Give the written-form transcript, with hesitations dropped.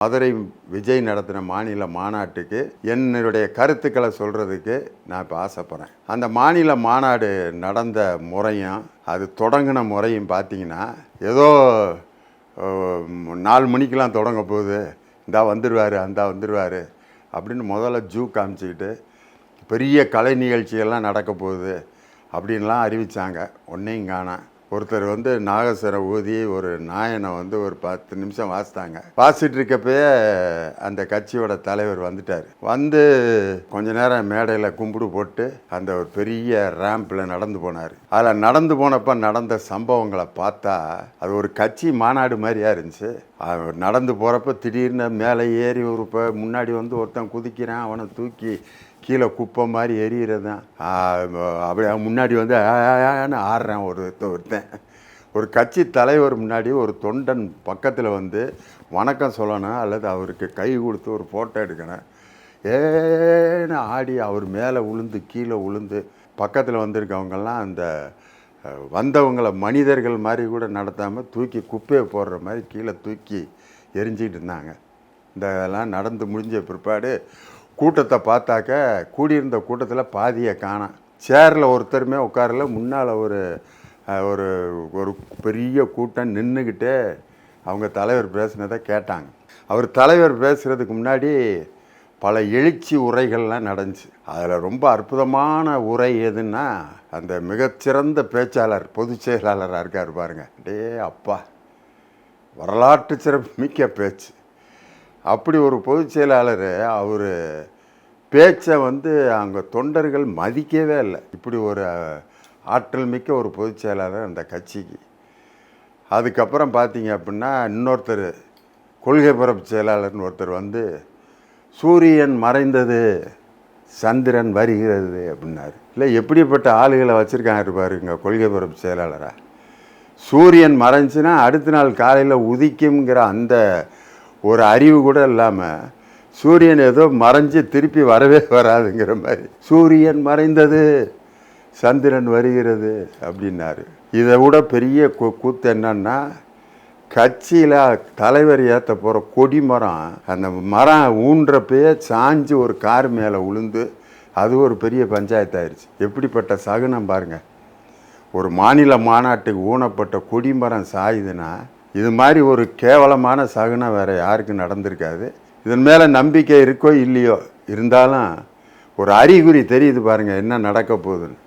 மதுரை விஜய் நடத்தின மாநில மாநாட்டுக்கு என்னுடைய கருத்துக்களை சொல்கிறதுக்கு நான் இப்போ ஆசைப்பட்றேன். அந்த மாநில மாநாடு நடந்த முறையும் அது தொடங்கின முறையும் பார்த்தீங்கன்னா, ஏதோ 4 மணிக்கெலாம் தொடங்க போகுது, இந்தா வந்துடுவார் அந்த வந்துடுவார் அப்படின்னு முதல்ல ஜூ காமிச்சிக்கிட்டு பெரிய கலை நிகழ்ச்சிகள்லாம் நடக்க போகுது அப்படின்லாம் அறிவித்தாங்க. ஒன்றையும் காணோம். ஒருத்தர் நாகஸ்வரம் ஊதி ஒரு நாயனை ஒரு 10 நிமிஷம் வாசிட்டு இருக்கப்பயே அந்த கட்சியோட தலைவர் வந்துட்டார். கொஞ்ச நேரம் மேடையில் கும்பிடு போட்டு அந்த ஒரு பெரிய ரேம்பில் நடந்து போனார். அதில் நடந்து போனப்போ நடந்த சம்பவங்களை பார்த்தா அது ஒரு கட்சி மாநாடு மாதிரியா இருந்துச்சு. நடந்து போகிறப்ப திடீர்னு மேலே ஏறி முன்னாடி ஒருத்தன் குதிக்கிறான், அவனை தூக்கி கீழே குப்பை மாதிரி எரியிறதான். அப்படியே முன்னாடி ஆடுறான் ஒருத்தன். ஒரு கட்சி தலைவர் முன்னாடி ஒரு தொண்டன் பக்கத்தில் வணக்கம் சொல்லணும் அல்லது அவருக்கு கை கொடுத்து ஒரு ஃபோட்டோ எடுக்கணும். ஏன்னு ஆடி அவர் மேலே உளுந்து கீழே உளுந்து பக்கத்தில் வந்திருக்கவங்கெல்லாம் அந்த வந்தவங்களை மனிதர்கள் மாதிரி கூட நடத்தாமல் தூக்கி குப்பையை போடுற மாதிரி கீழே தூக்கி எரிஞ்சிக்கிட்டு இருந்தாங்க. இதெல்லாம் நடந்து முடிஞ்ச பிற்பாடு கூட்டத்தை பார்த்தாக்க கூடியிருந்த கூட்டத்தில் பாதியை காணோம். சேரில் ஒருத்தருமே உட்காரல. முன்னால் ஒரு ஒரு ஒரு பெரிய கூட்டம் நின்றுக்கிட்டே அவங்க தலைவர் பேசுனதை கேட்டாங்க. அவர் தலைவர் பேசுகிறதுக்கு முன்னாடி பல எழுச்சி உரைகள்லாம் நடந்துச்சு. அதில் ரொம்ப அற்புதமான உரை எதுன்னா, அந்த மிகச்சிறந்த பேச்சாளர் பொதுச் செயலாளராக இருக்கார் பாருங்க. அப்பா, வரலாற்று சிறப்பு மிக்க பேச்சு. அப்படி ஒரு பொதுச் செயலாளர் அவர் பேச்சை அங்கே தொண்டர்கள் மதிக்கவே இல்லை. இப்படி ஒரு ஆற்றல் மிக்க ஒரு பொதுச் செயலாளர் அந்த கட்சிக்கு. அதுக்கப்புறம் பார்த்தீங்க அப்படின்னா, இன்னொருத்தர் கொள்கை பரப்பு செயலாளர்னு ஒருத்தர் சூரியன் மறைந்தது சந்திரன் வருகிறது அப்படின்னாரு. இல்லை, எப்படிப்பட்ட ஆளுகளை வச்சுருக்காங்க பாருங்க கொள்கை பரப்பு செயலாளராக. சூரியன் மறைஞ்சுன்னா அடுத்த நாள் காலையில் உதிக்குங்கிற அந்த ஒரு அறிவு கூட இல்லாமல் சூரியன் ஏதோ மறைஞ்சு திருப்பி வரவே வராதுங்கிற மாதிரி சூரியன் மறைந்தது சந்திரன் வருகிறது அப்படின்னாரு. இதை விட பெரிய கூத்து என்னன்னா, கட்சியில் தலைவர் ஏற்ற போகிற கொடிமரம் அந்த மரம் ஊன்றப்பயே சாஞ்சு ஒரு கார் மேலே உளுந்து அது ஒரு பெரிய பஞ்சாயத்தாயிருச்சு. எப்படிப்பட்ட சகுனம் பாருங்கள். ஒரு மாநில மாநாட்டுக்கு ஊனப்பட்ட கொடிமரம் சாயுதுன்னா இது மாதிரி ஒரு கேவலமான சகுனம் வேறு யாருக்கும் நடந்திருக்காது. இதன் மேலே நம்பிக்கை இருக்கோ இல்லையோ, இருந்தாலும் ஒரு அறிகுறி தெரியுது பாருங்கள் என்ன நடக்க போகுதுன்னு.